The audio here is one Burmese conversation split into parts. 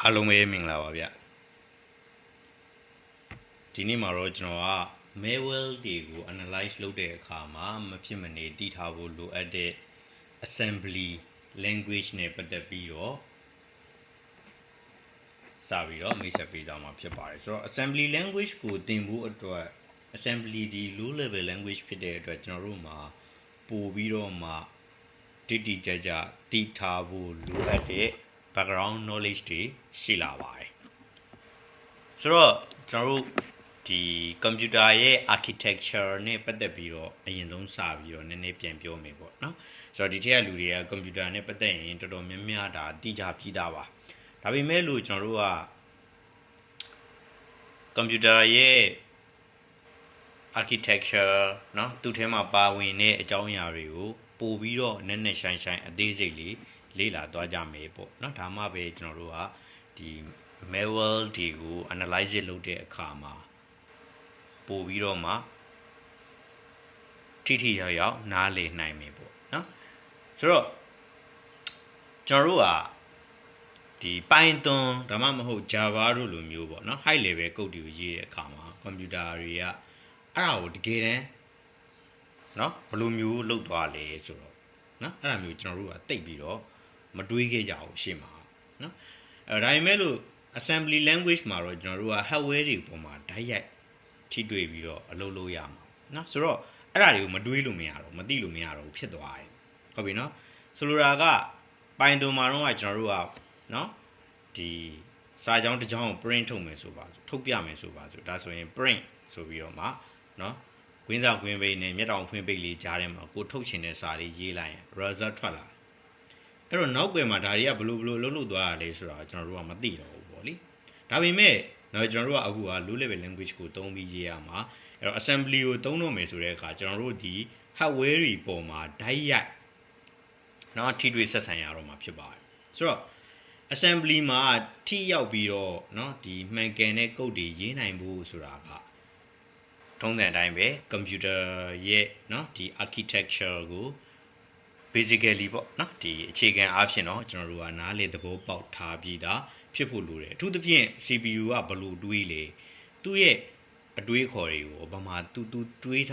အားလုံးပဲမင်္ဂလာပါဗျဒီနေ့မှာတော့ကျွန်တော်က mail တွေကို analyze လုပ်တဲ့အခါမှာမဖြစ်မနေတည်ထားဖို့လိုအပ်တဲ့ assembly language နဲ့ပတ်သက်ပြီးတော့စပြီးတော့မိတ်ဆက်ပေးသွားမှာဖြစ်ပါတယ်ဆိုတော့ assembly language ကိုသင်ဖို့အတွက် assembly ဒီ low level language ဖြစ်တဲ့အတွက်ကျွန်တော်တို့မှာပို့ပြီးတော့မှတိတိကျကျတည်ထားဖို့လိုအပ်တဲ့ background knowledge တွေရှိလာပါတယ်ဆိုတော့ကျွန်တော်တို့ဒီ computer ရဲ့ architecture နဲ့ပတ်သက်ပြီးတော့အရင်ဆုံးစပြီးတော့နည်းနည်းပြန်ပြောမယ်ပေါ့နော်ဆိုတော့ဒီထက်ကလူတွေက computer နဲ့ပတ်သက်ရင်တော်တော်များများဒါသိကြပြီးသားပါဒါပေမဲ့လို့ကျွန်တော်တို့က computer ရဲ့ architecture เนาะသူ့ထဲမှာပါဝင်တဲ့အကြောင်းအရာတွေကိုပို့ပြီးတော့နည်းနည်းရှိုင်းရှိုင်းအသေးစိတ်လေးလေ့လာသွားကြမယ်ပေါ့เนาะဒါမှပဲကျွန်တော်တို့ကဒီ mail တွေကို analyze လုပ်တဲ့အခါမှာပို့ပြီးတော့မှထိရောက်နားလည်နိုင်မယ်ပေါ့เนาะဆိုတော့ကျွန်တော်တို့ကဒီ Python ဒါမှမဟုတ် Java တို့လိုမျိုးပေါ့เนาะ high level code တွေကိုရေးတဲ့အခါမှာ computer တွေကအဲ့ဒါကိုတကယ်တမ်းเนาะဘယ်လိုမျိုးလုပ်သွားလဲဆိုတော့เนาะအဲ့ဒါမျိုးကျွန်တော်တို့ကတိတ်ပြီးတော့မတွေးခဲ့ကြဘူးရှေ့မှာเนาะဒါပေမဲ့လို့ assembly language မှာတော့ကျွန်တော်တို့က hardware တွေပုံမှာဓာတ်ရိုက်ထိတွေ့ပြီးတော့အလုပ်လုပ်ရမှာเนาะဆိုတော့အဲ့ဒါတွေကိုမတွေးလို့မရတော့မသိလို့မရတော့ဘူးဖြစ်သွားတယ်ဟုတ်ပြီเนาะဆိုလိုတာက Python မှာတော့ကျွန်တော်တို့ကเนาะဒီစာကြောင်းတစ်ကြောင်းကို print ထုတ်မယ်ဆိုပါစို့ထုတ်ပြမယ်ဆိုပါစို့ဒါဆိုရင် print ဆိုပြီးတော့မှเนาะကွင်းစာကွင်းပိတ်နဲ့မျက်တောင်ဖွင့်ပိတ်လေးကြားထဲမှာကိုထုတ်ချင်တဲ့စာလေးရေးလိုက်ရင် result ထွက်လာအဲ့တော့နောက်ွယ်မှာဒါတွေကဘလို့လုပ်သွားရလဲဆိုတာကျွန်တော်တို့ကမသိတော့ဘူးပေါ့လေဒါပေမဲ့နော်ကျွန်တော်တို့ကအခုက low level language ကိုသုံးပြီးရေးရမှာအဲ့တော့ assembly ကိုသုံးတော့မယ်ဆိုတဲ့အခါကျွန်တော်တို့ဒီ hardware တွေပေါ်မှာဓာတ်ရိုက်နော်ထိတွေ့ဆက်ဆံရတော့မှာဖြစ်ပါတယ်ဆိုတော့ assembly မှာထိရောက်ပြီးတော့เนาะဒီမှန်ကန်တဲ့ code တွေရေးနိုင်ဖို့ဆိုတာကထုံးစံအတိုင်းပဲ computer ရဲ့เนาะဒီ architecture ကို basically ပေါ့เนาะဒီအခြေခံအားဖြင့်เนาะကျွန်တော်တို့ကနားလေသဘောပေါက်ထားပြီးသားဖြစ်ဖို့လိုတယ်အထူးသဖြင့် CPU ကဘလို့တွေးလေသူ့ရဲ့အတွေးခေါ်တွေကိုဘာမှသူတွေး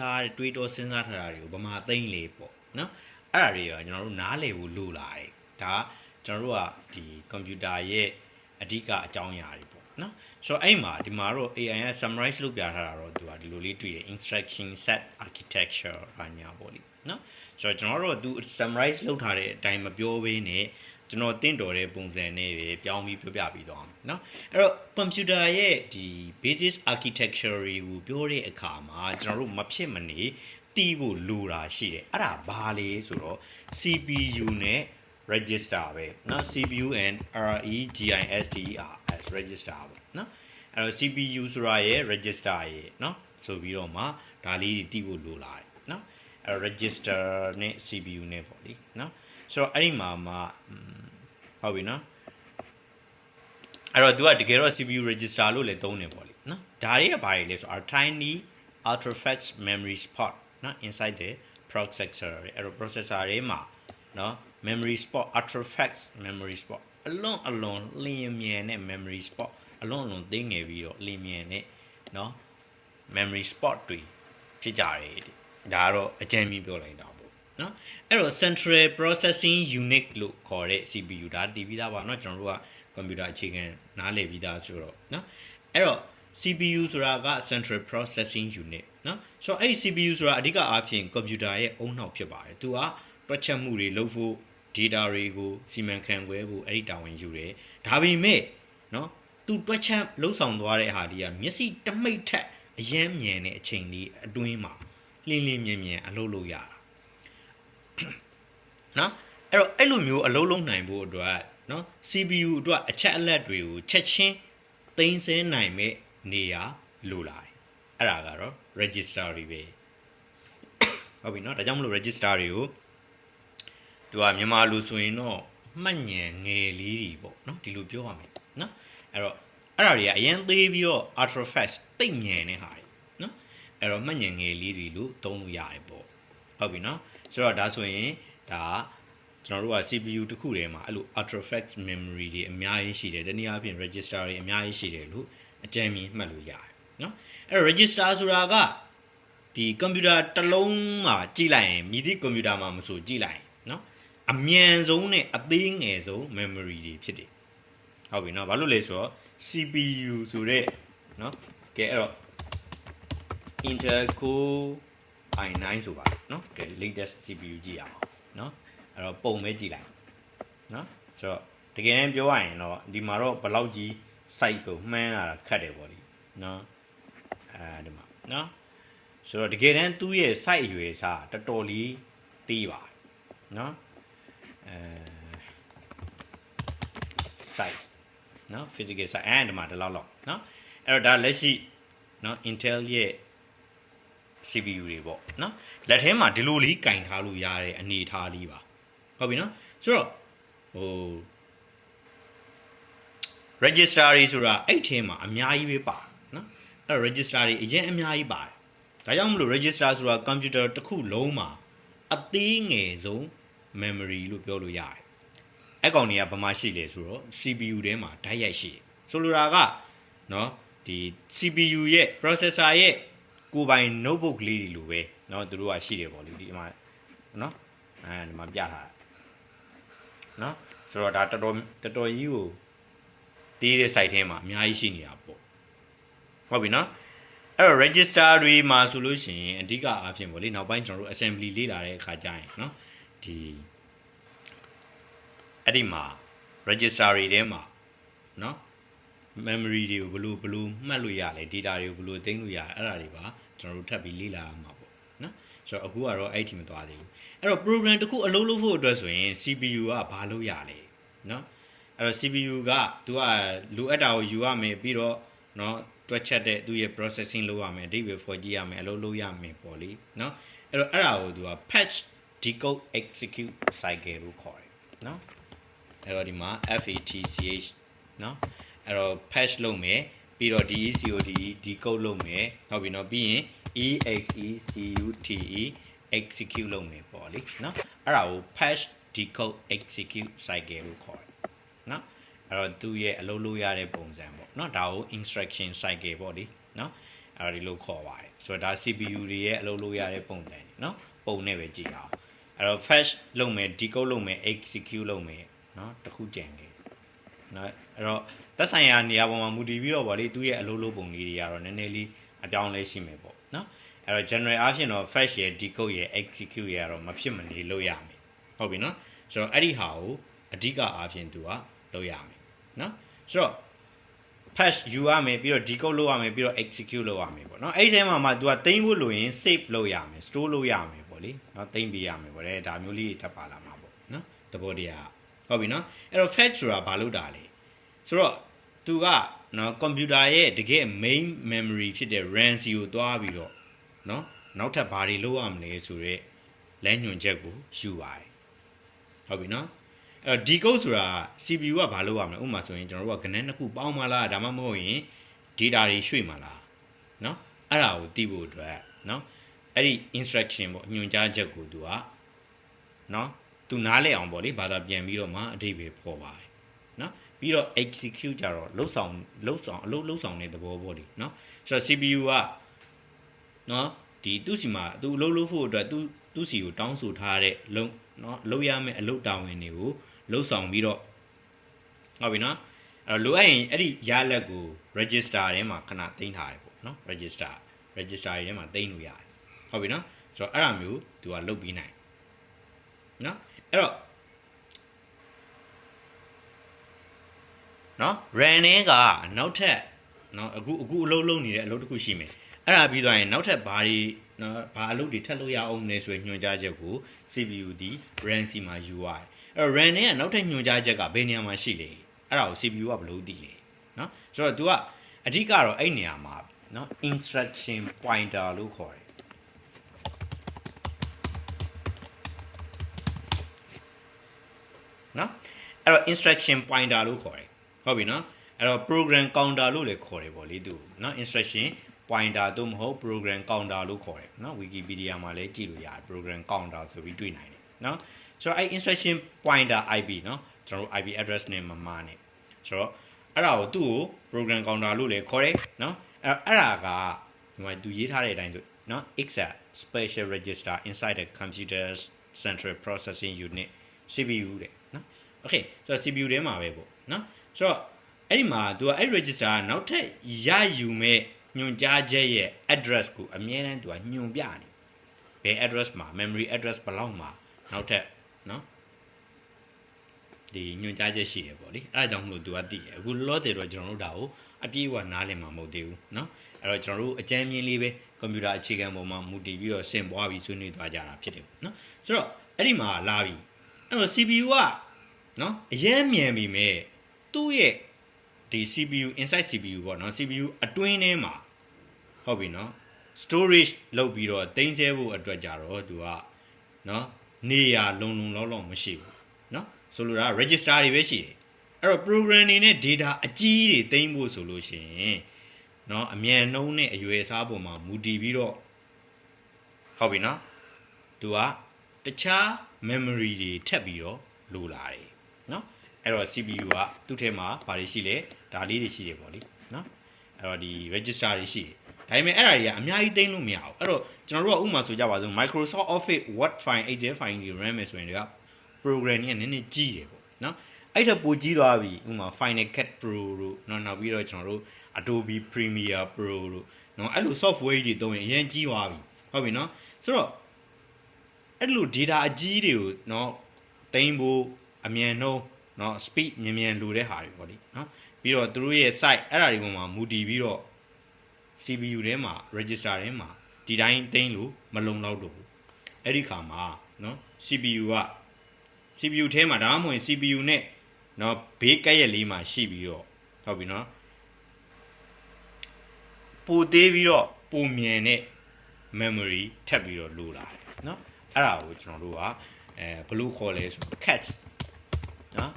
တော့စဉ်းစားထားတာတွေကိုဘာမှသိမ့်လေပေါ့เนาะအဲ့ဒါတွေကကျွန်တော်တို့နားလေဖို့လိုလာတယ်ဒါကျွန်တော်တို့ကဒီ computer ရဲ့အဓိကအကြောင်းအရာတွေပေါ့နော်ဆိုတော့အဲ့မှာဒီမှာတော့ AI က summarize လုပ်ပြထားတာတော့သူကဒီလိုလေးတွေ့တယ် instruction set architecture ဘာညာပေါ့လေနော်ဆိုတော့ကျွန်တော်တို့သူ summarize လုပ်ထားတဲ့အတိုင်းမပြောဘဲနဲ့ကျွန်တော်တင့်တော်တဲ့ပုံစံနဲ့ပဲပြောင်းပြီးပြောပြပြီးသွားမယ်နော်အဲ့တော့ computer ရဲ့ဒီ basis architecture ကိုပြောတဲ့အခါမှာကျွန်တော်တို့မဖြစ်မနေတီးဖို့လိုတာရှိတယ်အဲ့ဒါဘာလဲဆိုတော့ CPU နဲ့ register ပဲเนาะ CPU and register as register ပဲเนาะအဲ့တော့ CPU ဆိုတာရဲ့ register ရဲ့เนาะဆိုပြီးတော့မှဒါလေးတွေတိဖို့လိုလာတယ်เนาะအဲ့ register နဲ့ CPU နဲ့ပေါ့လေเนาะဆိုတော့အဲ့ဒီမှာဟုတ်ပြီเนาะအဲ့တော့ तू ကတကယ်တော့ CPU register လို့လည်းသုံးနေပေါ့လေเนาะဒါတွေကဘာတွေလဲဆိုတော့ tiny ultra-fast memory spot เนาะ inside the processor အဲ့တော့ processor တွေမှာเนาะmemory spot ultra-fast memory spot အလွန်လျင်မြန်တဲ့ memory spot အလွန်သိငယ်ပြီးတော့လျင်မြန်တဲ့เนาะ memory spot တွေဖြစ်ကြတယ်ဒါကတော့အကြမ်းမြင်ပြောလိုက်တာပေါ့เนาะအဲ့တော့ central processing unit လို့ခေါ်တဲ့ CPU ဒါတည်ပြီးသားပါเนาะကျွန်တော်တို့က computer အခြေခံနားလည်ပြီးသားဆိုတော့เนาะအဲ့တော့ CPU ဆိုတာက central processing unit เนาะဆိုတော့အဲ့ CPU ဆိုတာအဓိကအားဖြင့် computer ရဲ့အုံနောက်ဖြစ်ပါတယ်သူကတွက်ချက်မှုတွေလုပ်ဖို့ data တွေကိုစီမံခန့်ခွဲဖို့အဲ့ဒီတာဝန်ယူတယ်ဒါပေမဲ့เนาะသူတွက်ချက်လှုပ်ဆောင်သွားတဲ့ဟာဒီကမျက်စိတမိတ်ထက်အယမ်းမြန်တဲ့အချိန်လေးအတွင်းမှာလင်းမြန်အလုပ်လုပ်ရတာเนาะအဲ့တော့အဲ့လိုမျိုးအလုပ်လုပ်နိုင်ဖို့အတွက်เนาะ CPU အတွက်အချက်အလက်တွေကိုချက်ချင်းသိမ်းဆည်းနိုင်မဲ့နေရာလိုလာတယ်အဲ့ဒါကတော့ register တွေပဲဟုတ်ပြီเนาะဒါကြောင့်မလို့ register တွေကိုသူကမြန်မာလူဆိုရင်တော့မှတ်ဉဏ်ငယ်လေးတွေပေါ့เนาะဒီလိုပြောရမယ်เนาะအဲ့တော့အဲ့ဒါတွေကအရင်သေးပြီးတော့ ultra fast တိတ်ဉဏ်နဲ့ဟာတွေเนาะအဲ့တော့မှတ်ဉဏ်ငယ်လေးတွေလို့သုံးလို့ရတယ်ပေါ့ဟုတ်ပြီเนาะဆိုတော့ဒါဆိုရင်ဒါ ကျွန်တော်တို့က CPU တစ်ခုထဲမှာအဲ့လို artifact memory တွေအများကြီးရှိတယ်တနည်းအားဖြင့် register တွေအများကြီးရှိတယ်လို့အကြံဉာဏ်မှတ်လို့ရတယ်နော်အဲ့တော့ register ဆိုတာကဒီ computer တစ်လုံးမှာကြည့်လိုက်ရင်မြည်သည့် computer မှာမဆိုကြည့်လိုက်ရင်နော်အမြန်ဆုံးနဲ့အသေးငယ်ဆုံး memory တွေဖြစ်တယ်ဟုတ်ပြီနော်ဘာလို့လဲဆိုတော့ CPU ဆိုတဲ့နော်ကဲအဲ့တော့ Intel Core i9 ဆိုပါနော်ကဲ latest CPU ကြည့်အောင်နော်အဲ့တော့ပုံပဲကြည့်လိုက်နော်ဆိုတော့တကယ်တမ်းပြောရရင်တော့ဒီမှာတော့ဘယ်လောက်ကြီး site ကိုမှန်းရတာခက်တယ်ပေါ့လေနော်ဒီမှာနော်ဆိုတော့တကယ်တမ်းသူ့ရဲ့ site အရွယ်စားတော်တော်လေးတီးပါနော်size နော် physical size ဒီမှာဒီလောက်နော်အဲ့တော့ဒါလက်ရှိနော် Intel ရဲ့ CPU တွေပေါ့နော်လက်ထဲမှာဒီလိုလေးကင်ထားလို့ရတဲ့အနေအထားလေးပါဟုတ်ပြီနော်ဆိုတော့ဟို register တွေဆိုတာအဲ့ထဲမှာအများကြီးပဲပါနော်အဲ့ register တွေအရင်အများကြီးပါတယ်ဒါကြောင့်မလို့ register ဆိုတာ computer တစ်ခုလုံးမှာအသေးငယ်ဆုံး memory လို့ပြောလို့ရတယ်အဲ့ကောင်တွေကဘာမှရှိလဲဆိုတော့ CPU ထဲမှာဓာတ်ရိုက်ရှိတယ်ဆိုလိုတာကနော်ဒီ CPU ရဲ့ processor ရဲ့ကိုယ်ပိုင် notebook လေးတွေလိုပဲเนาะသူတို့ကရှိတယ်ပေါ့လေဒီမှာเนาะဒီမှာပြထားတာเนาะဆိုတော့ဒါတော်တော်ကြီးကိုတီးတဲ့ site ထဲမှာအများကြီးရှိနေတာပေါ့ဟုတ်ပြီเนาะအဲ့တော့ register တွေမှာဆိုလို့ရှိရင်အဓိကအားဖြင့်ပေါ့လေနောက်ပိုင်းကျွန်တော်တို့ assembly လေ့လာတဲ့အခါကျရင်เนาะဒီအဲ့ဒီမှာ register တွေထဲမှာเนาะmemory တွေကိုဘယ်လိုမှတ်လို့ရလဲ data တွေကိုဘယ်လိုသိမ်းလို့ရလဲအဲ့ဒါတွေပါကျွန်တော်တို့ထပ်ပြီးလေ့လာရမှာပေါ့နော်ဆိုတော့အခုကတော့အဲ့ဒီမသွားသေးဘူးအဲ့တော့ program တစ်ခုအလုပ်လုပ်ဖို့အတွက်ဆိုရင် CPU ကဘာလုပ်ရလဲနော်အဲ့တော့ CPU ကသူကလိုအပ်တာကိုယူရမယ်ပြီးတော့နော်တွက်ချက်တဲ့သူရဲ့ processing လုပ်ရမယ်အဓိပ္ပာယ်ဖော်ကြည့်ရမယ်အလုပ်လုပ်ရမယ်ပေါ့လေနော်အဲ့တော့အဲ့ဒါကိုသူက patch decode execute cycle လို့ခေါ်တယ်နော်အဲ့တော့ဒီမှာ FATCH နော်အဲ့တော့ patch လုပ်မယ်ပြီးတော့ DECODE decode လုပ်မယ်ဟုတ်ပြီနော်ပြီးရင် EXECUTE execute လုပ်မယ်ပေါ့လေနော်အဲ့ဒါကို patch decode execute cycle လို့ခေါ်တယ်နော်အဲ့တော့သူ့ရဲ့အလုပ်လုပ်ရတဲ့ပုံစံပေါ့နော်ဒါကို instruction cycle ပေါ့လေနော်အဲ့ဒါဒီလိုခေါ်ပါတယ်ဆိုတော့ဒါ CPU တွေရဲ့အလုပ်လုပ်ရတဲ့ပုံစံနော်ပုံနဲ့ပဲကြည့်အောင်အဲ့တော့ patch လုပ်မယ် decode လုပ်မယ် execute လုပ်မယ်နော်တစ်ခုကြံတယ်နော်အဲ့တော့သက်ဆိုင်ရာနေရာပေါ်မှာမူတည်ပြီးတော့ဗောလေသူ့ရဲ့အလုပ်လုပ်ပုံလေးတွေကတော့နည်းနည်းလေးအပြောင်းလဲရှိမယ်ပေါ့နော်အဲ့တော့ general အားဖြင့်တော့ fetch ရယ် decode ရယ် execute ရယ်ကတော့မဖြစ်မနေလုပ်ရမယ်ဟုတ်ပြီနော်ဆိုတော့အဲ့ဒီဟာကိုအဓိကအားဖြင့်သူကလုပ်ရမယ်နော်ဆိုတော့ patch ယူရမယ်ပြီးတော့ decode လုပ်ရမယ်ပြီးတော့ execute လုပ်ရမယ်ပေါ့နော်အဲ့ဒီထဲမှာမှသူကသိမ်းဖို့လိုရင် save လုပ်ရမယ် store လုပ်ရမယ်ပေါ့လေနော်သိမ်းပေးရမယ်ပေါ့လေဒါမျိုးလေးထပ်ပါလာမှာပေါ့နော်သဘောတရားဟုတ်ပြီနော်အဲ့တော့ fetch ဆိုတာဘာလို့တာလဲဆိုတော့သူကနော်ကွန်ပျူတာရဲ့တကယ် main memory ဖြစ်တဲ့ RAM စီကိုတွားပြီးတော့နော်နောက်ထပ်ဘာတွေလုပ်ရမလဲဆိုတော့လမ်းညွှန်ချက်ကိုယူပါတယ်ဟုတ်ပြီနော်အဲ့တော့ decode ဆိုတာ CPU ကဘာလုပ်ရမလဲဥပမာဆိုရင်ကျွန်တော်တို့ကကဏ္ဍနှစ်ခုပေါင်းမလားဒါမှမဟုတ်ရင် data တွေရွှေ့မလားနော်အဲ့ဒါကိုသိဖို့အတွက်နော်အဲ့ဒီ instruction ပေါ့ညွှန်ကြားချက်ကိုသူကနော်သူနားလည်အောင်ပေါ့လေဘာသာပြန်ပြီးတော့မှအဓိပ္ပာယ်ဖော်ပါတယ်နော်ပြီးတော့ execute ကြတော့လှုပ်ဆောင်အလုပ်လှုပ်ဆောင်တဲ့သဘောပေါ့လေနော်ဆိုတော့ CPU ကနော်ဒီသူ့စီမှာသူအလုပ်လုပ်ဖို့အတွက်သူ့စီကိုတောင်းဆိုထားတဲ့လုံနော်လုပ်ရမယ့်အလုပ်တာဝန်တွေကိုလှုပ်ဆောင်ပြီးတော့ဟုတ်ပြီနော်အဲ့လိုအပ်ရင်အဲ့ဒီရလက်ကို register ထဲမှာခဏသိမ်းထားတယ်ပေါ့နော် register ထဲမှာသိမ်းလို့ရတယ်ဟုတ်ပြီနော်ဆိုတော့အဲ့ဒါမျိုးသူကလုပ်ပြီးနိုင်နော်အဲ့တော့နော် RAM နဲ့ကနောက်ထပ်နော်အခုအလုပ်လုပ်နေတဲ့အလုပ်တစ်ခုရှိမယ်အဲ့ဒါပြီးသွားရင်နောက်ထပ်ဘာတွေနော်ဘာအလုပ်တွေထပ်လုပ်ရအောင်လဲဆိုရင်ညွှန်ကြားချက်ကို CPU ဒီ RAM စီမှာယူရတယ်အဲ့တော့ RAM နဲ့ကနောက်ထပ်ညွှန်ကြားချက်ကဘယ်နေရာမှာရှိလဲအဲ့ဒါကို CPU ကဘယ်လိုသိလဲနော်ဆိုတော့ तू ကအဓိကတော့အဲ့နေရာမှာနော် instruction pointer လို့ခေါ်တယ်နော်အဲ့တော့ instruction pointer လို့ခေါ်တယ်ဟုတ်ပြီနော်အဲ့တော့ program counter လို့လည်းခေါ်တယ်ပေါ့လေသူနော် instruction pointer တို့မဟုတ် program counter လို့ခေါ်တယ်နော် Wikipedia မှာလည်းကြည့်လို့ရတယ် program counter ဆိုပြီးတွေ့နိုင်တယ်နော် ဆိုတော့အဲ့ instruction pointer IP เนาะကျွန်တော်တို့ IP address နဲ့မမှားနဲ့ဆိုတော့အဲ့ဒါကိုသူ့ကို program counter လို့လည်းခေါ်တယ်เนาะအဲ့ဒါကဒီမှာသူရေးထားတဲ့အတိုင်းဆိုเนาะ XR special register inside the computer's central processing unit CPU တဲ့เนาะ okay ဆိုတော့ CPU ထဲမှာပဲပေါ့เนาะဆိုတော့အဲ့ဒီမှာသူကအဲ့ register ကနောက်ထပ်ရယူမဲ့ညွှန်ကြားချက်ရဲ့ address ကိုအမြဲတမ်းသူကညွှန်ပြနေဘယ် address မှာ memory address ဘယ်လောက်မှာနောက်ထပ်เนาะဒီညွှန်ကြားချက်ရှိတယ်ပေါ့လေအဲ့ဒါကြောင့်မလို့သူကတည်တယ်အခုလောတယ်တော့ကျွန်တော်တို့ဒါကိုအပြည့်အဝနားလည်မှာမဟုတ်သေးဘူးเนาะအဲ့တော့ကျွန်တော်တို့အကြမ်းမြင်လေးပဲကွန်ပျူတာအခြေခံပေါ်မှာမူတည်ပြီးတော့ဆင်ပွားပြီးဆွေးနွေးသွားကြတာဖြစ်တယ်เนาะဆိုတော့အဲ့ဒီမှာလာပြီအဲ့တော့ CPU ကเนาะအရင်မြန်ပြီမဲ့သူ့ရဲ့ဒီ CPU inside CPU ပေါ့เนาะ CPU အတွင်းထဲမှာဟုတ်ပြီเนาะ storage လုပ်ပြီးတော့တင်ဆဲဖို့အတွက်ကြတော့သူကเนาะနေရလုံလောက်မရှိဘူးเนาะဆိုလိုတာ register တွေပဲရှိတယ်အဲ့တော့ program တွေနဲ့ data အကြီးတွေသိမ်းဖို့ဆိုလို့ရှိရင်เนาะအမြန်နှုံးနဲ့အရွယ်အစားပုံမှာမူတည်ပြီးတော့ဟုတ်ပြီเนาะသူကတခြား memory တွေထပ်ပြီးတော့လိုလာတယ်เนาะအဲ့တော့ CPU ကသူ့ထဲမှာဘာတွေရှိလဲဒါလေးတွေရှိတယ်ပေါ့လေเนาะအဲ့တော့ဒီ register တွေရှိတယ်ဒါပေမဲ့အဲ့ဒါတွေကအများကြီးသိမ်းလို့မရဘူးအဲ့တော့ကျွန်တော်တို့ကဥပမာဆိုကြပါစို့ Microsoft Office Word file Excel file တွေ RAM ဆိုရင်တွေက program တွေကနည်းနည်းကြီးတယ်ပေါ့နော်အဲ့ထက်ပိုကြီးသွားပြီဥပမာ Final Cut Pro တို့နောက်ပြီးတော့ကျွန်တော်တို့ Adobe Premiere Pro တို့နော်အဲ့လို software တွေသုံးရင်အရင်ကြီးသွားပြီဟုတ်ပြီနော်ဆိုတော့အဲ့လို data အကြီးတွေကိုနော်သိမ်းဖို့အမြန်နှုန်းနော် speed မြန်လိုတဲ့ဟာတွေပေါ့လေနော်ပြီးတော့သူတို့ရဲ့ site အဲ့ဒါတွေပေါ်မှာမူတည်ပြီးတော့ CPU ထဲမှာ register ထဲမှာဒီတိုင်းသိမ်းလို့မလုံလောက်တော့ဘူးအဲ့ဒီခါမှာနော် CPU ထဲမှာဒါမှမဟုတ် CPU နဲ့နော်ဘေးကက်ရက်လေးမှာရှိပြီးတော့ဟုတ်ပြီနော်ပိုသေးပြီးတော့ပုံမြန်တဲ့ memory ထပ်ပြီးတော့လိုလာတယ်နော်အဲ့ဒါကိုကျွန်တော်တို့ကဘယ်လိုခေါ်လဲဆို cache နော်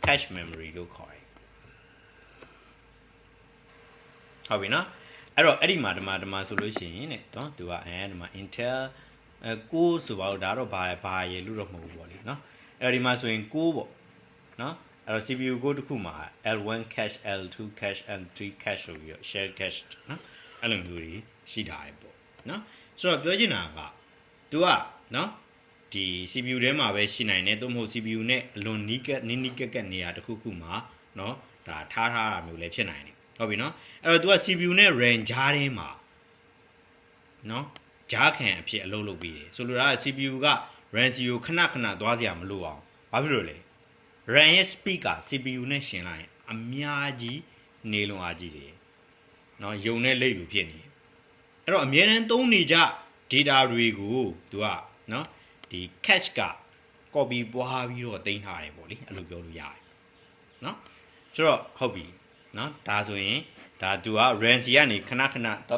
cache memory လို့ခေါ်တယ်ဟုတ်ပြီနော်အဲ့တော့အဲ့ဒီမှာဒီမှာဆိုလို့ရှိရင်တဲ့နော်သူကဒီမှာ Intel 9ဆိုပါတော့ဒါတော့ဘာရလို့တော့မဟုတ်ဘူးပေါ့လေနော်အဲ့ဒီမှာဆိုရင်9ပေါ့နော်အဲ့တော့ CPU 9တစ်ခုမှာ L1 cache L2 cache L3 cache ဆိုပြီးတော့ share cache နော်အဲ့လိုမျိုးတွေရှိတာပဲပေါ့နော်ဆိုတော့ပြောချင်တာကသူကနော်ဒီ CPU ထဲမှာပဲရှိနိုင်တယ်သို့မဟုတ် CPU နဲ့အလွန်နီးကပ်နေရာတစ်ခုမှာနော်ဒါထားတာမျိုးလည်းဖြစ်နိုင်တယ်ဟုတ်ပြီနော်အဲ့တော့ तू က CPU နဲ့ RAM ကြားထဲမှာနော်ကြားခံအဖြစ်အလုပ်လုပ်ပြီးတယ်ဆိုလိုတာက CPU က RAM CPU ခဏသွားစရာမလိုအောင်ဘာဖြစ်လို့လဲ RAM ရဲ့ speed က CPU နဲ့ရှင်လိုက်ရင်အများကြီးနေလုံးအားကြီးတယ်နော်ယုံနဲ့လိတ်လိုဖြစ်နေအဲ့တော့အများတန်းသုံးနေကြ data တွေကို तू ကနော်ဒီ cache က copy ပွားပြီးတော့တင်ထားတယ်ပေါ့လေအဲ့လိုပြောလို့ရတယ်နော်ဆိုတော့ဟုတ်ပြီနော်ဒါဆိုရင်ဒါသူက RAM စီကနေခဏ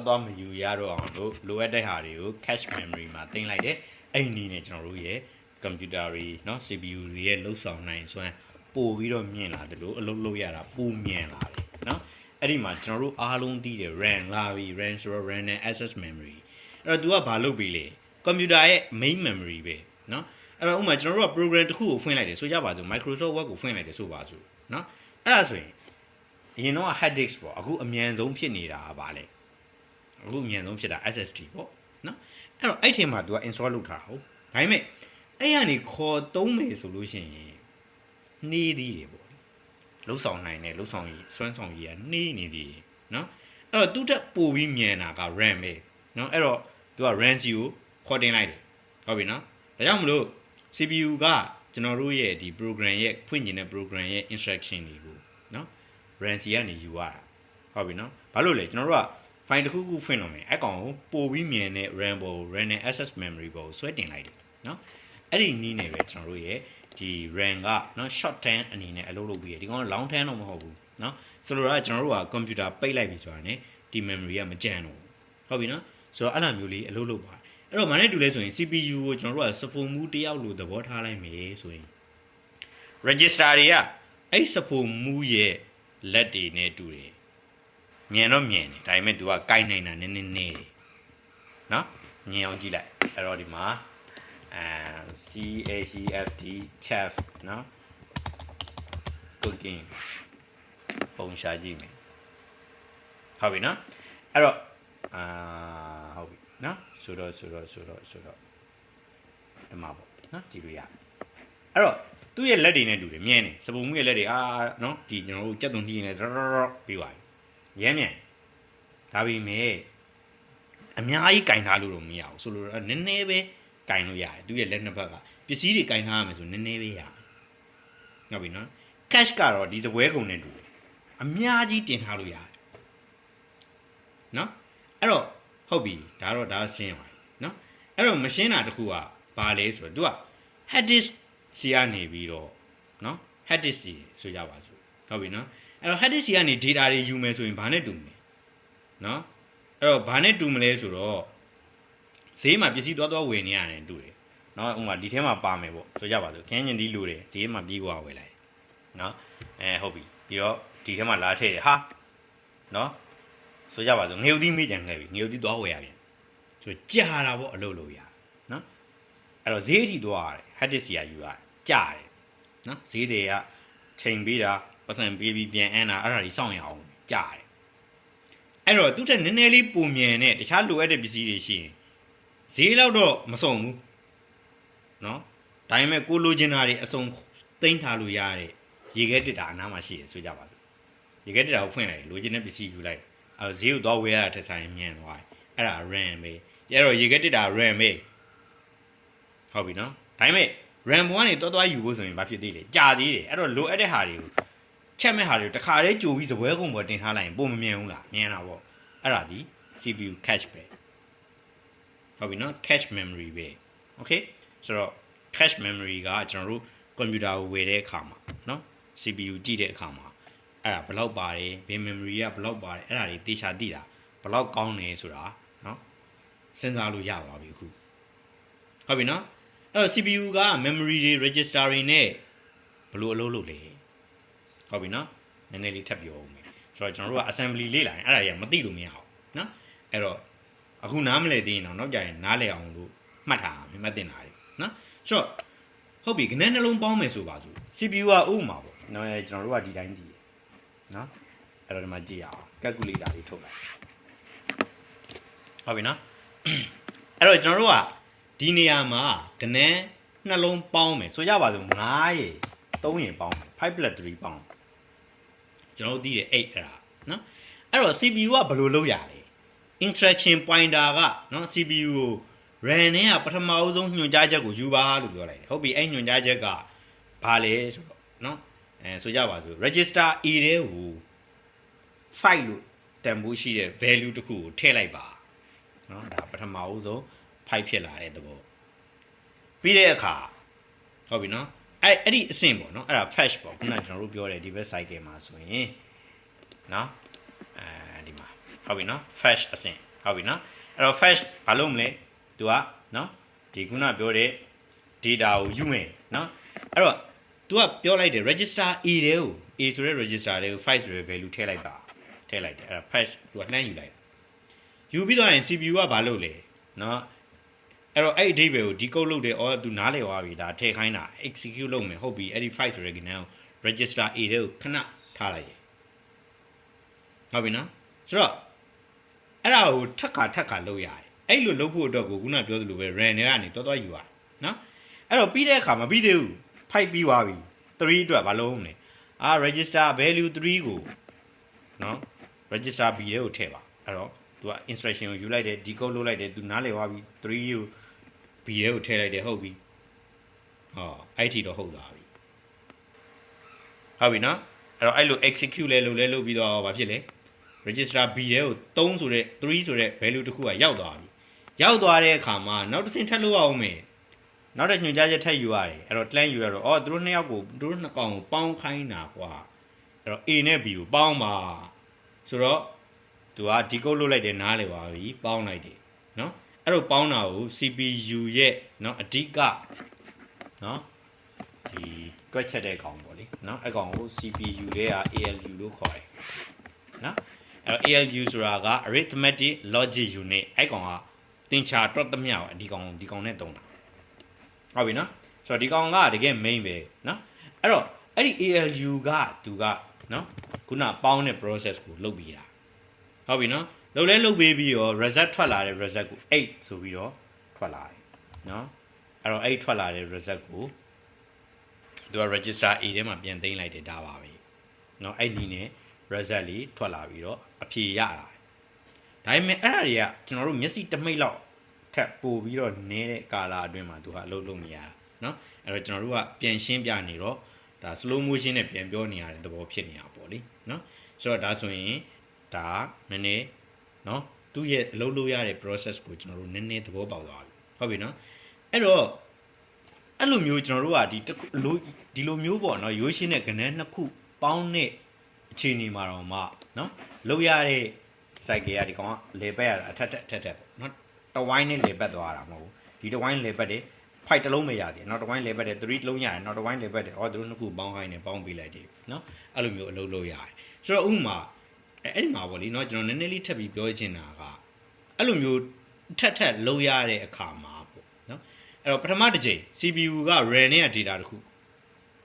သွားမယူရတော့အောင်လို့လိုအပ်တဲ့ဟာတွေကို cache memory မှာတင်လိုက်တယ်အဲ့ဒီနည်းနဲ့ကျွန်တော်တို့ရဲ့ computer တွေနော် CPU တွေရဲ့လှုပ်ဆောင်နိုင်စွမ်းပို့ပြီးတော့မြင့်လာတယ်လို့အလုပ်လုပ်ရတာပိုမြန်လာတယ်နော်အဲ့ဒီမှာကျွန်တော်တို့အားလုံးသိတယ် RAM လာပြီ RAM ဆိုတော့ RAM နဲ့ access memory အဲ့တော့ तू ကဘာလုပ်ပြီလဲ computer ရဲ့ main memory ပဲနော်အဲ့တော့ဥပမာကျွန်တော်တို့က program တစ်ခုကိုဖွင့်လိုက်တယ်ဆိုကြပါစို့ Microsoft Word ကိုဖွင့်လိုက်တယ်ဆိုပါစို့နော်အဲ့ဒါဆိုရင်အရင်တော့ hard disk ပေါ့အခုအမြန်ဆုံးဖြစ်နေတာကဘာလဲအခုအမြန်ဆုံးဖြစ်တာ SSD ပေါ့နော်အဲ့တော့အဲ့ထဲမှာ तू က install လုပ်ထားတာဟုတ်ဒါပေမဲ့အဲ့ကနေခေါ်သုံးမယ်ဆိုလို့ရှိရင်နှီးသေးတယ်ပေါ့လှုပ်ဆောင်နိုင်တယ်လှုပ်ဆောင်ရည်စွမ်းဆောင်ရည်ကနှီးနေသေးတယ်နော်အဲ့တော့သူ့တက်ပို့ပြီးမြန်တာက RAM ပဲနော်အဲ့တော့ तू က RAM စီကိုခေါ်တင်လိုက်တယ်ဟုတ်ပြီနော်ဒါကြောင့်မလို့ CPU ကကျွန်တော်တို့ရဲ့ဒီ program ရဲ့ဖွင့်ကျင်တဲ့ program ရဲ့ instruction တွေကိုနော် RAM စီကနေယူရတာဟုတ်ပြီနော်ဘာလို့လဲကျွန်တော်တို့က file တစ်ခုဖွင့်လို့မယ်အဲ့ကောင်ကိုပို့ပြီးမြန်တဲ့ RAM ပေါ် RAM နဲ့ access memory ပေါ်ဆွဲတင်လိုက်တယ်နော်အဲ့ဒီနည်းနဲ့ပဲကျွန်တော်တို့ရဲ့ဒီ RAM ကနော် short term အနေနဲ့အလုပ်လုပ်ပြီးတယ်ဒီကောင် long term တော့မဟုတ်ဘူးနော်ဆိုလိုတာကကျွန်တော်တို့က computer ပိတ်လိုက်ပြီဆိုတာ ਨੇ ဒီ memory ကမကြမ်းတော့ဟုတ်ပြီနော်ဆိုတော့အဲ့လိုမျိုးလေးအလုပ်လုပ်ပါအဲ့တော့မနဲ့တူလဲဆိုရင် CPU ကိုကျွန်တော်တို့က support မှုတယောက်လို့သဘောထားလိုက်မယ်ဆိုရင် register တွေကအဲ့ support မှုရဲ့လက်တွေနဲ့တူတယ်မြန်တော့မြန်တယ်ဒါပေမဲ့ तू ကကိုက်နိုင်တာနည်းနည်းနေတယ်နော်မြင်အောင်ကြည့်လိုက်အဲ့တော့ဒီမှာ CHEFT chef နော် cooking ပုံရှာကြည့်မယ်ဟုတ်ပြီနော်အဲ့တော့ဟုတ်ပြီနော်ဆိုတော့ဒီမှာပေါ့နော်ကြည့်လို့ရအဲ့တော့သူ့ရဲ့လက်တွေနဲ့တူတယ်မြဲနေစပုံမှုရဲ့လက်တွေနော်ဒီကျွန်တော်တို့ကြက်သွန်နှီးနေပြီးသွားပြီရဲမြန်ဒါပေမဲ့အများကြီးကင်ထားလို့တော့မရဘူးဆိုလိုနည်းနည်းပဲကင်လို့ရတယ်သူ့ရဲ့လက်နှစ်ဘက်ကပစ္စည်းတွေကင်ထားရမယ်ဆိုနည်းနည်းပဲရတယ်ဟုတ်ပြီနော် cash ကတော့ဒီစပွဲကုန်နဲ့တူတယ်အများကြီးတင်ထားလို့ရတယ်နော်အဲ့တော့ဟုတ်ပြီဒါရှင်းပါပြီနော်အဲ့တော့မရှင်းတာတခုကဘာလဲဆိုတော့ तू က hadith စီကနေပြီးတော့နော် hadith စီဆိုကြပါစို့ဟုတ်ပြီနော်အဲ့တော့ hadith စီကနေ data တွေယူမယ်ဆိုရင်ဘာနဲ့တူမလဲနော်အဲ့တော့ဘာနဲ့တူမလဲဆိုတော့ဈေးမှာပစ္စည်းသွားဝယ်နေရတယ်တူတယ်နော်ဥပမာဒီထဲမှာပါမယ်ပေါ့ဆိုကြပါစို့ခင်းကျင်ဒီလူတွေဈေးမှာပြီးကွာဝယ်လိုက်နော်ဟုတ်ပြီပြီးတော့ဒီထဲမှာလာထည့်တယ်ဟာနော်ဆိုကြပါစို့ငရုတ်သီးမိကြံခဲ့ပြီငရုတ်သီးသွားဝယ်ရပြန်ဆိုကြာတာပေါ့အလုပ်လုပ်ရနော်အဲ့တော့ဈေးအထိသွားရတယ် hadith စီကယူရတယ်ကြာတယ်နော်ဈေးတွေကချိန်ပေးတာပတ်စံပေးပြီးပြန်အန်းတာအဲ့ဒါကြီးစောင့်ရအောင်ကြာတယ်အဲ့တော့သူ့ထက်နည်းနည်းလေးပုံမြန်နဲ့တခြားလိုအပ်တဲ့ပစ္စည်းတွေရှိရင်ဈေးလောက်တော့မစုံဘူးနော်ဒါပေမဲ့ကိုလိုချင်တာတွေအစုံသိမ်းထားလို့ရတဲ့ရေခဲတစ်တာအနားမှာရှိတယ်ဆိုကြပါစို့ရေခဲတစ်တာကိုဖွင့်လိုက်လိုချင်တဲ့ပစ္စည်းယူလိုက်ဈေးကိုသွားဝယ်ရတာထက်ဆိုင်မြန်သွားတယ်အဲ့ဒါ RAM ပဲအဲ့တော့ရေခဲတစ်တာ RAM ပဲဟုတ်ပြီနော်ဒါပေမဲ့ RAM ဘောကနေသွားယူဖို့ဆိုရင်ဘာဖြစ်သေးလဲကြာသေးတယ်အဲ့တော့လိုအပ်တဲ့ဟာတွေကိုချက်မဲ့ဟာတွေကိုတခါတည်းကြိုပြီးစပွဲကုန်ပေါ်တင်ထားလိုက်ရင်ပုံမမြင်ဘူးလားမြင်တာပေါ့အဲ့ဒါဒီ CPU cache ပဲဟုတ်ပြီနော် cache memory ပဲ okay ဆိုတော့ cache memory ကကျွန်တော်တို့ကွန်ပျူတာကိုဝယ်တဲ့အခါမှာနော် CPU ကြည့်တဲ့အခါမှာအဲ့ဒါဘယ်လောက်ပါတယ်ဘယ် memory ကဘယ်လောက်ပါတယ်အဲ့ဒါတွေသေချာသိတာဘယ်လောက်ကောင်းတယ်ဆိုတာနော်စဉ်းစားလို့ရပါပြီအခုဟုတ်ပြီနော်အဲ့တော့ CPU က memory တွေ register တွေနဲ့ဘယ်လိုအလုပ်လုပ်လဲဟုတ်ပြီနော်နည်းနည်းလေးထပ်ပြောအောင်မယ်ဆိုတော့ကျွန်တော်တို့က assembly လေ့လာရင်အဲ့ဒါကြီးမသိလို့မရအောင်နော်အဲ့တော့အခုနားမလည်သေးရင်တော့နောက်ကြရင်နားလည်အောင်လို့မှတ်ထားမှတ်တင်တာလေနော်ဆိုတော့ဟုတ်ပြီခဏနှလုံးပေါင်းမယ်ဆိုပါစို့ CPU ကဥပမာပေါ့နော်ကျွန်တော်တို့ကဒီတိုင်းသိတယ်နော်အဲ့တော့ဒီမှာကြည့်ရအောင် calculator လေးထုတ်လိုက်ဟုတ်ပြီနော်အဲ့တော့ကျွန်တော်တို့ကဒီနေရာမှာခဏနှလုံးပေါင်းမယ်ဆိုကြပါစို့9ရေ3ရေပေါင်း5 + 3ပေါင်းကျွန်တော်တို့သိတယ်8အဲ့ဒါနော်အဲ့တော့ CPU ကဘယ်လိုလုပ်ရလဲ instruction pointer ကနော် CPU ကို RAM နဲ့ကပထမအဆုံးညွှန်ကြားချက်ကိုယူပါလို့ပြောလိုက်တယ်ဟုတ်ပြီအဲ့ညွှန်ကြားချက်ကဘာလဲဆိုတော့နော်ဆိုကြပါစို့ register A တဲ့ကို file လို့တန်ဖိုးရှိတဲ့ value တစ်ခုကိုထည့်လိုက်ပါနော်ဒါပထမအဆုံး file ဖြစ်လာတဲ့သဘောပြီးတဲ့အခါဟုတ်ပြီနော်အဲ့ဒီအဆင့်ပေါ့နော်အဲ့ဒါ fetch ပေါ့ခုနကကျွန်တော်တို့ပြောတဲ့ဒီ web site မှာဆိုရင်နော်ဒီမှာဟုတ်ပြီနော် fetch အဆင့်ဟုတ်ပြီနော်အဲ့တော့ fetch ဘာလို့မလဲသူကနော်ဒီခုနပြောတဲ့ data ကိုယူမယ်နော်အဲ့တော့သူကပြောလိုက်တယ် register A တဲ့ကို A ဆိုတဲ့ register တဲ့ကို file ဆိုတဲ့ value ထည့်လိုက်ပါထည့်လိုက်တယ်အဲ့ဒါ fetch သူကလှမ်းယူလိုက်ယူပြီးတော့ရင် CPU ကဘာလုပ်လဲနော်အဲ့တော့အဲ့အဓိပ္ပာယ်ကို decode လုပ်တယ်သူနားလည်သွားပြီဒါထည့်ခိုင်းတာ execute လုပ်မယ်ဟုတ်ပြီအဲ့ဒီ file ဆိုတဲ့ကနေကို register A တဲ့ကိုခဏထားလိုက်တယ်ဟုတ်ပြီနော်ဆိုတော့အဲ့ဒါကိုထပ်ခါလုပ်ရတယ်အဲ့လိုလုပ်ဖို့အတွက်ကိုခုနပြောသလိုပဲ RAM တွေကနေသွားယူရတယ်နော်အဲ့တော့ပြီးတဲ့အခါမပြီးသေးဘူး 5 ပြီးသွားပြီ3အတွက်ဘာလုပ်မလဲregister value 3ကိုနော် register B တဲ့ကိုထည့်ပါအဲ့တော့သူက instruction ကိုယူလိုက်တယ် decode လုပ်လိုက်တယ်သူနားလည်သွားပြီ3ကို B တဲ့ကိုထည့်လိုက်တယ်ဟုတ်ပြီအဲ့ထီတော့ဟုတ်သွားပြီဟုတ်ပြီနော်အဲ့တော့အဲ့လို execute လဲလုပ်ပြီးတော့ဘာဖြစ်လဲ register B တဲ့ကို3ဆိုတဲ့3ဆိုတဲ့ value တစ်ခုကရောက်သွားပြီရောက်သွားတဲ့အခါမှာနောက်တစ်ဆင့်ထပ်လုပ်အောင်မယ်နောက်တစ်ညွှန်ကြားချက်ထပ်ယူရတယ်အဲ့တော့ plan ယူရတော့သူတို့နှစ်ယောက်ကိုသူတို့နှစ်ကောင်ကိုပေါင်းခိုင်းတာကွာအဲ့တော့ A နဲ့ B ကိုပေါင်းပါဆိုတော့သူက decode လုပ်လိုက်တယ်နားလည်ပါပြီပေါင်းလိုက်တယ်နော်အဲ့တော့ပေါင်းတာကို CPU ရဲ့နော်အဓိကနော်ဒီတွက်ချက်တဲ့ကောင်ပေါ့လေနော်အဲ့ကောင်ကို CPU ရဲ့ ALU လို့ခေါ်တယ်နော်အဲ့တော့ ALU ဆိုတာက arithmetic logic unit အဲ့ကောင်ကသင်္ချာတွက်သမျှကိုဒီကောင်နဲ့တုံးတာ ဟုတ်ပြီနော်ဆိုတော့ဒီကောင်ကတကယ် main ပဲနော်အဲ့တော့အဲ့ဒီ ALU ကသူကနော်ခုနပေါင်းတဲ့ process ကိုလုပ်ပြီးတာဟုတ်ပြီနော်လုပ်ပေးပြီးတော့ result ထွက်လာတဲ့ result ကို8ဆိုပြီးတော့ထွက်လာတယ်နော်အဲ့တော့အဲ့ထွက်လာတဲ့ result ကိုသူက register A ထဲမှာပြန်သိမ်းလိုက်တယ်ဒါပါပဲเนาะအဲ့ဒီနဲ့ result လေးထွက်လာပြီးတော့အဖြေရတာဒါပေမဲ့အဲ့ဒါတွေကကျွန်တော်တို့မျက်စိတမိတ်လောက်ထပ်ပို့ပြီးတော့နည်းတဲ့ကာလအတွင်းမှာသူကအလုပ်လုပ်နေရတာเนาะအဲ့တော့ကျွန်တော်တို့ကပြန်ရှင်းပြနေတော့ဒါ slow motion နဲ့ပြန်ပြောနေရတဲ့သဘောဖြစ်နေတာပေါ့လေเนาะဆိုတော့ဒါဆိုရင်ဒါနည်းနည်းเนาะသူ့ရဲ့အလုပ်လုပ်ရတဲ့ process ကိုကျွန်တော်တို့နည်းနည်းသဘောပေါက်သွားပြီဟုတ်ပြီเนาะအဲ့တော့အဲ့လိုမျိုးကျွန်တော်တို့ကဒီလိုမျိုးပေါ့နော်ရိုးရှင်းတဲ့ကဏ္ဍနှစ်ခုပေါင်းတဲ့အခြေအနေမှာတော့မှနော်လောက်ရတဲ့ cycle ကဒီကောင်ကလေပတ်ရတာအထက်ပေါ့နော်တဝိုင်းနဲ့လေပတ်သွားတာမဟုတ်ဘူးဒီတဝိုင်းလေပတ်တယ် fight တစ်လုံးမရသေးနောက်တဝိုင်းလေပတ်တယ်3တစ်လုံးရတယ်နောက်တဝိုင်းလေပတ်တယ်သူတို့နှစ်ခုပေါင်းခိုင်းတယ်ပေါင်းပေးလိုက်တယ်နော်အဲ့လိုမျိုးအလုပ်လုပ်ရတယ်ဆိုတော့ဥပမာအဲ့ဒီမှာပေါ့လေနော်ကျွန်တော်နည်းနည်းလေးထပ်ပြီးပြောချင်တာကအဲ့လိုမျိုးထက်လုပ်ရတဲ့အခါမှာပေါ့နော်အဲ့တော့ပထမတစ်ချိန် CPU က RAM နဲ့ data တခု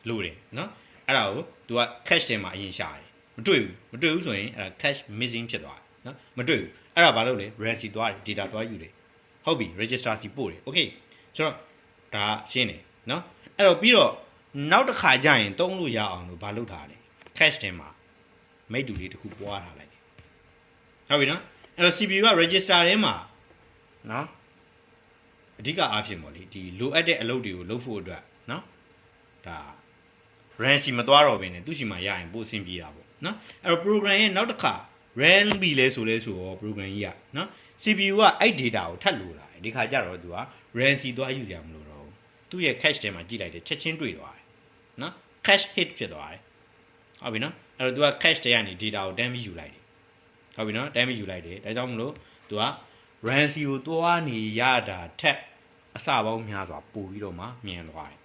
လို့တယ်နော်အဲ့ဒါကို तू က cache ထဲမှာအရင်ရှာတယ်မတွေ့ဘူးဆိုရင်အဲ့ဒါ cache missing ဖြစ်သွားတယ်နော်မတွေ့ဘူးအဲ့ဒါဘာလို့လဲ RAM စီသွားတယ် data သွားယူတယ်ဟုတ်ပြီ register စီပို့တယ် okay ဆိုတော့ဒါရှင်းတယ်နော်အဲ့တော့ပြီးတော့နောက်တစ်ခါကျရင်တုံးလို့ရအောင်လို့ဘာလုပ်ထားလဲ cache ထဲမှာမိတ်တူလေးတစ်ခုပွားထားလိုက်တယ်ဟုတ်ပြီနော်အဲ့တော့ CPU က register ထဲမှာနော်အဓိကအားဖြင့်ပေါ့လေဒီလိုအပ်တဲ့အလုပ်တွေကိုလုပ်ဖို့အတွက်နော်ဒါ RAM စီမသွားတော့ဘဲနဲ့သူ့စီမှာရရင်ပို့အဆင်ပြေတာပေါ့နော်အဲ့တော့ program ရဲ့နောက်တစ်ခါ RAM ပြီလဲဆိုတော့ program ကြီးကနော် CPU ကအဲ့ data ကိုထပ်လိုလာတယ်ဒီခါကျတော့သူက RAM စီသွားယူစရာမလိုတော့ဘူးသူ့ရဲ့ cache ထဲမှာကြည့်လိုက်တယ်ချက်ချင်းတွေ့သွားတယ်နော် cache hit ဖြစ်သွားတယ်ဟုတ်ပြီနော်အဲ့တော့သူက cache ထဲကနေ data ကိုတန်းပြီးယူလိုက်တယ်ဟုတ်ပြီနော်တန်းပြီးယူလိုက်တယ်ဒါကြောင့်မလို့သူက RAM စီကိုသွားနေရတာထက်အစပေါင်းများစွာပို့ပြီးတော့မှမြန်သွားတယ်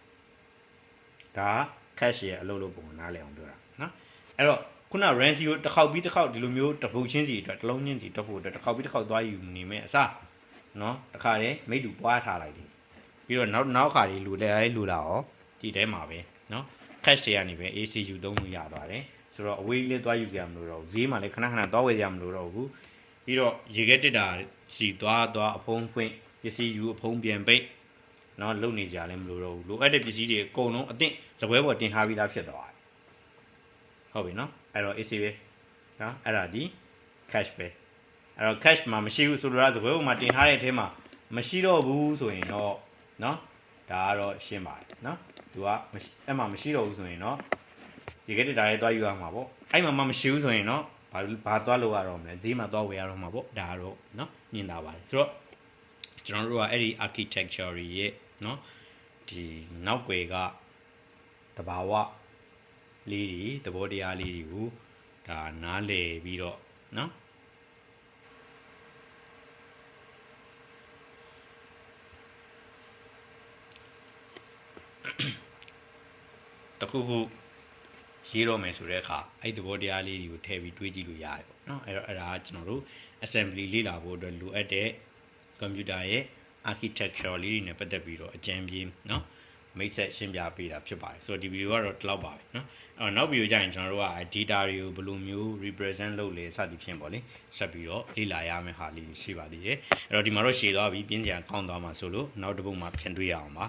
ဒါ cache ရဲ့အလုပ်လုပ်ပုံကိုနားလည်အောင်ပြောတာနော်အဲ့တော့ခုန RAM စီကိုတစ်ခေါက်ပြီးတစ်ခေါက်ဒီလိုမျိုးတပုတ်ချင်းစီအတွက်တစ်လုံးချင်းစီတက်ဖို့အတွက်တစ်ခေါက်ပြီးတစ်ခေါက်သွားယူနေမယ်အစနော်တခါတည်းမိတ်တူပွားထားလိုက်တယ်ပြီးတော့နောက်ခါလေးလူလာရောဒီထဲမှာပဲနော် cache တွေကနေပဲ ACU သုံးလို့ရသွားတယ်ဆိုတော့အဝေးလေးသွားယူစရာမလိုတော့ဘူးဈေးမှာလည်းခဏသွားဝယ်စရာမလိုတော့ဘူးပြီးတော့ရေခဲတက်တာစီသွားအဖုံးဖွင့်ပစ္စည်းယူအဖုံးပြန်ပိတ်နော်လုံနေကြလည်းမလိုတော့ဘူးလိုအပ်တဲ့ပစ္စည်းတွေအကုန်လုံးအသင့်စပွဲပေါ်တင်ထားပြီးသားဖြစ်သွားတယ်ဟုတ်ပြီနော်အဲ့တော့ AC ပဲနော်အဲ့ဒါဒီ cache ပဲအဲ့တော့ cache မှာမရှိဘူးဆိုတော့စပွဲပေါ်မှာတင်ထားတဲ့အထဲမှာမရှိတော့ဘူးဆိုရင်တော့နော်ဒါကတော့ရှင်းပါတယ်နော်သူကအဲ့မှာမရှိတော့ဘူးဆိုရင်တော့ရေခဲတက်တာလေးသွားယူရမှာပေါ့အဲ့မှာမရှိဘူးဆိုရင်တော့ဘာသွားလို့ရတော့မလဲဈေးမှာသွားဝယ်ရတော့မှာပေါ့ဒါကတော့နော်မြင်တာပါတယ်ဆိုတော့ကျွန်တော်တို့ကအဲ့ဒီ architecture ရဲ့နော်ဒီနောက်ွယ်ကတဘာဝလေးတွေသဘောတရားလေးတွေကိုဒါနားလည်ပြီးတော့နော်တခုခုရေးတော့မယ်ဆိုတဲ့အခါအဲ့သဘောတရားလေးတွေကိုထည့်ပြီးတွေးကြည့်လို့ရတယ်ပေါ့နော်အဲ့တော့အဲ့ဒါကကျွန်တော်တို့ assembly လေ့လာဖို့အတွက်လိုအပ်တဲ့ computer ရဲ့ architecture လေးတွေနဲ့ပတ်သက်ပြီးတော့အကြံပြင်းเนาะမိတ်ဆက်ရှင်းပြပေးတာဖြစ်ပါတယ်ဆိုတော့ဒီဗီဒီယိုကတော့ဒီလောက်ပါပဲเนาะအဲ့တော့နောက်ဗီဒီယိုကျရင်ကျွန်တော်တို့က data တွေကိုဘယ်လိုမျိုး represent လုပ်လဲစသဖြင့်ပေါ့လေဆက်ပြီးတော့လေ့လာရမယ့်ဟာလေးရှိပါသေးတယ်အဲ့တော့ဒီမှာတော့ရှည်သွားပြီပြင်းစရာကောင်းသွားမှာဆိုလို့နောက်တစ်ပုဒ်မှာပြန်တွေ့ရအောင်ပါ